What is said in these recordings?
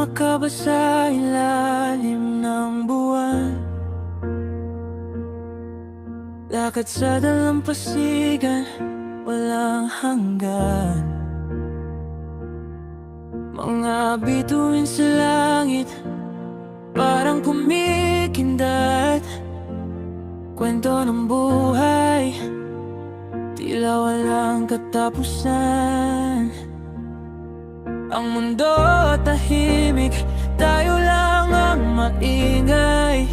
Kasama ka ba sa ilalim ng buwan? Lakad sa dalampasigan, walang hanggan. Mga bituin sa langit, parang kumikindat. Kwento ng buhay, tila walang katapusan. Ang mundo tahimik, tayo lang ang maingay.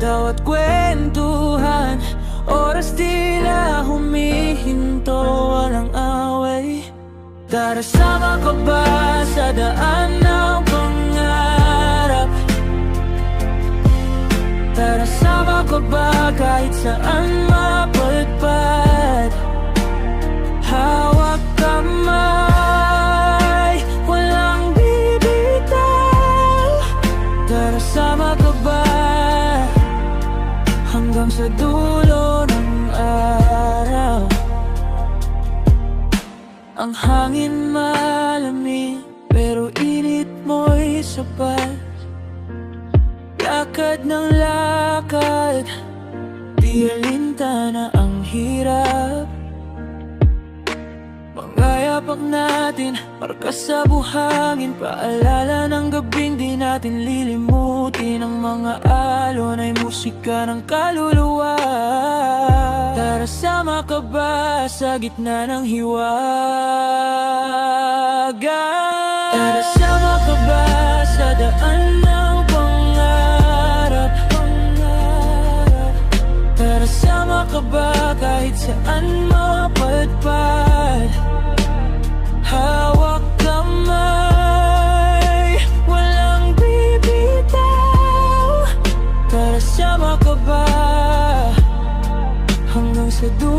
Bawat kwentuhan, oras tila humihinto, walang away. Tara, sama ka ba sa daan ng pangarap? Tara, sama ka ba kahit saan mapadpad? Hawak kamay, walang bibitaw. Tara, sama ka ba hanggang sa dulo ng araw? Ang hangin malamig, pero init mo'y sapat. Lakad ng lakad, di alintana ang hirap. Mga yapak natin, marka sa buhangin, paalala ng gabing di natin lilimutin. Ang mga alon ay musika ng kaluluwa. Tara, sama ka ba sa gitna ng hiwaga? Tara, sama ka ba sa daan ng pangarap? Tara, sama ka ba kahit saan mapadpad? Hawak kamay, walang bibitaw. Tara, sama ka ba hanggang sa dulo